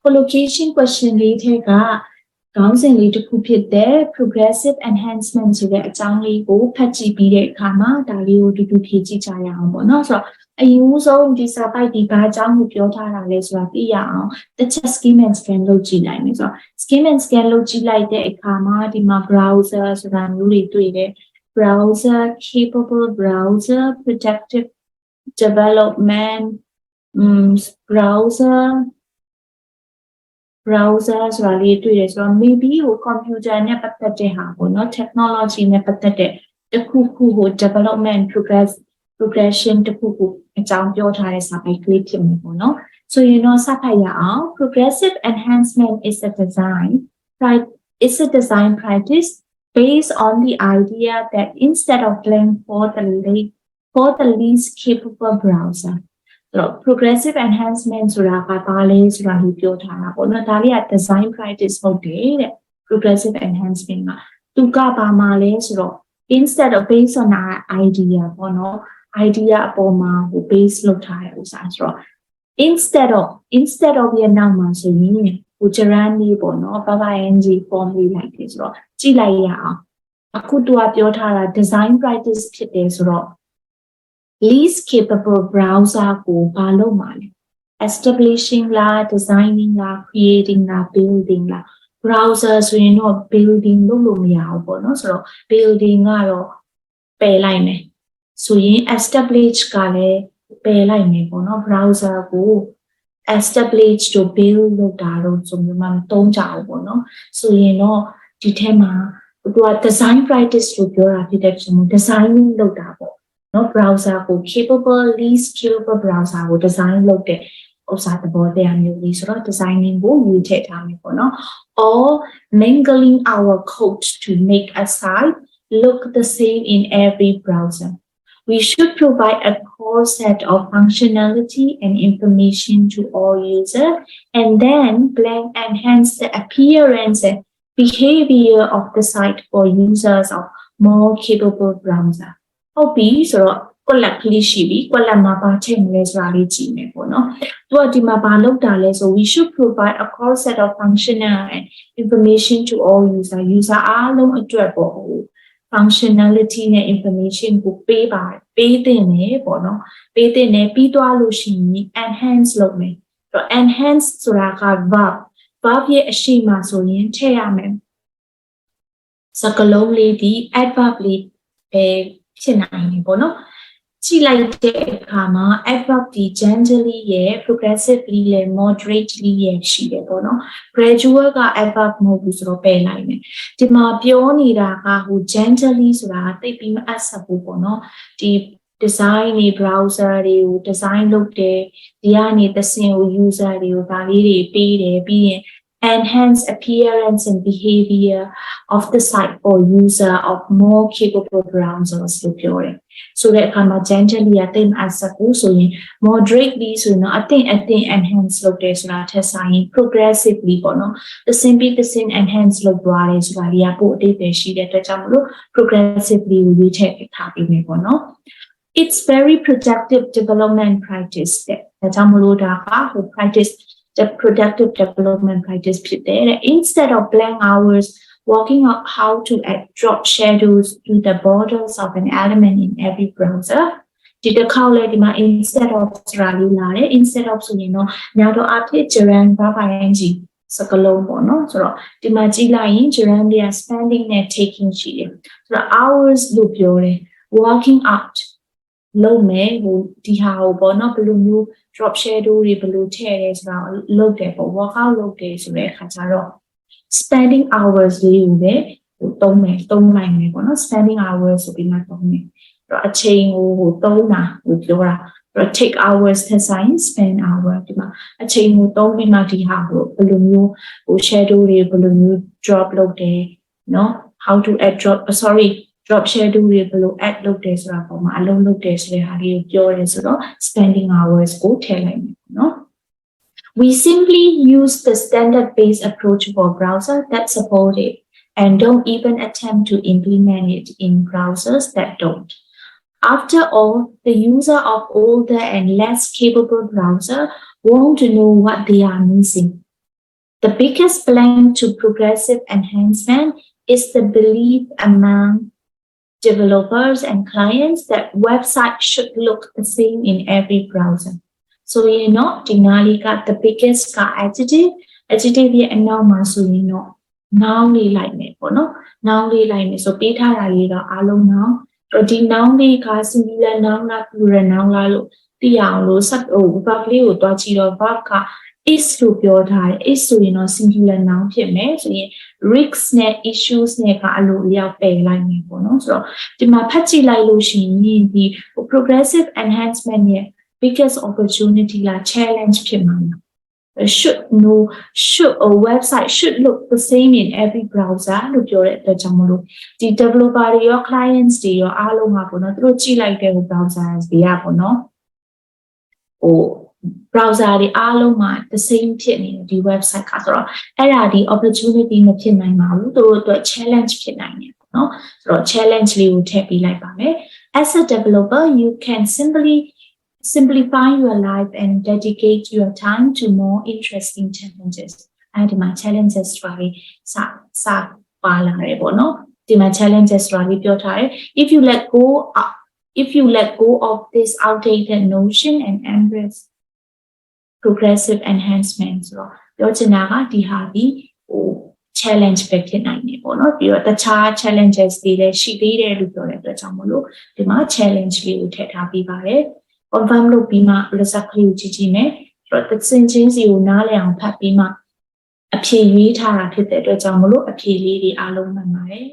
Collocation question later ga counseling later kupit there progressive enhancement so that examly go patchy period kama dalio to pg chaya no so I use all this by the bajang with your tara les rapia the chess scheme and scan logi line so scheme and scan logi like the kama the ma browser so that really do it browser capable browser protective development browserဆိုတာလေးတွေ့တယ်ဆိုတော့ maybe ဟို computer နဲ့ပတ်သက်တဲ့ဟာပေါ့နော် technology နဲ့ပတ်သက်တဲ့တစ်ခုခုဟို development progression တစ်ခုခုအကြောင်းပြောထားတဲ့စာပိုက်ကလေးဖြစ်မှာပေါ့နော်ဆိုရင်တော့စဖတ်ရအောင် progressive enhancement is a design practice based on the idea that instead of playing for the least capable browser progressive enhancement ဆိုတာကဘာလဲဆိုတာကိုပြောထားတာပေါ့နော်ဒါလေးက design practice ဟုတ်တယ်တဲ့ progressive enhancement ကသူကဘာမှလဲဆိုတော့ instead of based on our idea ပေါ့နော် idea အပေါ်မှာဟို base လုပ်ထားတဲ့ဥစ္စာဆိုတော့ instead of ရဲ့နောက်မှာဆိုရင်ဟို gerund လေးပေါ့နော် ing form လေးလိုက်တယ်ဆိုတော့ကြည့်လိုက်ရအောင်အခုသူကပြောထားတာ design practice ဖြစ်တယ်ဆိုတော့least capable browser ကိုဘာလုပ်မှာလဲ establishing လား designing လား creating လား building လား browser ဆိုရင်တော့ building လုပ်လို့မရဘူးပေါ့နော်ဆိုတော့ building ကတော့ပယ်လိုက်မယ်ဆိုရင် establish ကလည်းပယ်လိုက်မယ်ပေါ့နော် browser ကို establish တို့ build လုပ်တာတော့ဆိုမျိုးမှမသုံးကြဘူးပေါ့နော်ဆိုရင်တော့ဒီထဲမှာသူက design practice လို့ပြောတာဖြစ်တဲ့ဆိုမျိုး designing လုပ်တာပေါ့no browser ကို capable least capable browser ကို design လုပ်တဲ့ဥစ္စာသဘောတရားမျိုးလေးဆိုတော့ designing ကိုယူထည့်ထားမယ်ပေါ့နော် or mingling our code to make a site look the same in every browser we should provide a core set of functionality and information to all users and then plan enhance the appearance and behavior of the site for users of more capable browserဟုတ်ပြီဆိုတော့ collect ကလေးရှိပြီ collect မှာပါထည့်မလဲဆိုတာလေးကြည့်မယ်ပေါ့နော်သူကဒီမှာဘာလုပ်တာလဲဆို we should provide a core set of functional and information to all user အားလုံးအတွက်ပေါ့ functionality နဲ့ information ကိုပေးတင်တယ်ပေါ့နော်ပေးတင်တယ်ပြီးသွားလို့ရှိရင် enhance လုပ်မယ်ဆိုတော့ enhance ဆိုတာက verb ရဲ့အရှိမဆိုရင်ထည့်ရမယ်စကားလုံးလေးဒီ adverb လေးဖြစ်နိုင်တယ်ပေါ့နော်ကြည့်လိုက်တဲ့အခါမှာ adverb ဒီ gently ရဲ့ progressively ရဲ့ moderately ရဲ့ရှိတယ်ပေါ့နော် gradual က adverb မဟုတ်ဘူးဆိုတော့ပယ်လိုက်မယ်ဒီမှာပြောနေတာကဟို gently ဆိုတာသိပြီးမအပ်ဆက်ဘူးပေါ့နော်ဒီ design တွေ browser တွေကို design လုပ်တယ်ဒီကနေသစင်ကို user တွေကိုဒါလေးတွေပေးတယ်ပြီးရင်enhance appearance and behavior of the site for user of more capable browsers လို့ပြောတယ်ဆိုတဲ့အခါမှာ gently အသိအစကူဆိုရင် moderately ဆိုရင်တော့အသိ enhance လုပ်တယ်ဆိုတာထက်ဆိုင်ရင် progressively ပေါ့နော်သစင်ပြီးသစင် enhance လုပ်သွားတယ်ဆိုတာလေးကပို့အသေးသေးရှိတဲ့အတွက်ကြောင့်မလို့ progressively ကိုရွေးထည့်ထားပြီးမယ်ပေါ့နော် it's very productive development practice တဲ့ဒါကြောင့်မလို့ဒါကဟို practice the productive development practiceဖြစ်တယ် instead of blank hours working out how to add drop shadows to the borders of an element in every browser ဒီတစ်ခေါက်လေဒီမှာ instead of ဆိုတာလေးလာတယ် instead of ဆိုရင်တော့များတော့အဖြစ် gerund ing စကားလုံးပေါ့နော်ဆိုတော့ဒီမှာကြည့်လိုက်ရင် gerund တွေက spending နဲ့ taking ရှိတယ်ဆိုတော့ hours လို့ပြောတယ် working out လုပ်မယ်ဟိုဒီဟာကိုပေါ့နော်ဘယ်လိုမျိုး drop shadow တွေဘယ်လိုထည့်ရဲဆိုတာလုပ်တယ်ပေါ့ workout လုပ်တယ်ဆိုတဲ့အခါကျတော့ spending hours လေးကိုပဲဟိုသုံးနိုင်မယ်ပေါ့နော် spending hours ဆိုပြီးမှသုံးမယ်အဲ့တော့အချိန်ကိုဟိုသုံးတာဟိုပြောတာအဲ့တော့ take hours ထက်ဆိုင် spend hour ဒီမှာအချိန်ကိုသုံးပြီးမှဒီဟာကိုဘယ်လိုမျိုးဟို shadow တွေဘယ်လိုမျိုး drop လုပ်တယ်နော် how to add drop shadow တွေဘယ်လို add လုပ်တယ်ဆိုတာပုံမှာအလုံးလုပ်တယ်ဆိုတဲ့ဟာလေးကိုပြောရဲဆိုတော့ spending hours ကိုထည့်လိုက်မယ်နော် we simply use the standard based approach for browser that support it and don't even attempt to implement it in browsers that don't After all, the user of older and less capable browser won't know what they are missing. The biggest blank to progressive enhancement is the belief among developers and clients that websites should look the same in every browser. So you know, Dinali got the biggest adjective. Adjective ye anoma so you know. Noun li like me, no? Noun li like me. So beta ra alone now. So di noun li ka singular noun la plural noun la lo. Tiang lo sat o verb li ko twa chi do verb ka is လို့ပြောထားတယ် is ဆိုရင်တော့ singular noun ဖြစ်မယ်ဆိုရင် risks နဲ့ issues နဲ့ကအလိုအလျောက်ပယ်လိုက်မယ်ပေါ့နော်ဆိုတော့ဒီမှာဖတ်ကြည့်လိုက်လို့ရှိရင်ဒီ progressive enhancement ရဲ့ biggest opportunity လား challenge ဖြစ်မှာလား should a website should look the same in every browser လို့ပြောတဲ့အတွက်ကြောင့်မလို့ဒီ developer တွေရော clients တွေရောအားလုံးကပေါ့နော်သူတို့ကြည့်လိုက်တဲ့ browsers တွေကပေါ့နော်ဟိုbrowser တွေအားလုံးမှာ the same ဖြစ်နေတယ်ဒီ website ကဆိုတော့အဲ့ဒါဒီ opportunity မဖြစ်နိုင်ပါဘူးသူတို့အတွက် challenge ဖြစ်နိုင်တယ်ပေါ့နော်ဆိုတော့ challenge လေးကိုထည့်ပေးလိုက်ပါမယ် as a developer you can simplify your life and dedicate your time to more interesting challenges အဲ့ဒီမှာ challenges တွေစပါလာတယ်ပေါ့နော်ဒီမှာ challenges တွေပြောထားတယ် if you let go of this outdated notion and embrace progressive enhancement ဆိုတော့ပြောချင်တာကဒီဟာဒီဟို challenge ပဲဖြစ်နိုင်တယ်ပေါ့နော်ပြီးတော့တခြား challenges တွေလည်းရှိသေးတယ်လို့ပြောတဲ့အတွက်ကြောင့်မလို့ဒီမှာ challenge လေးကိုထည့်ထားပေးပါတယ် confirm လုပ်ပြီးမှ result ကလေးကိုကြည့်မယ်ဆိုတော့သင်ချင်းစီကိုနားလည်အောင်ဖတ်ပြီးမှအဖြေရွေးထားတာဖြစ်တဲ့အတွက်ကြောင့်မလို့အဖြေလေးတွေအားလုံးမှန်ပါတယ်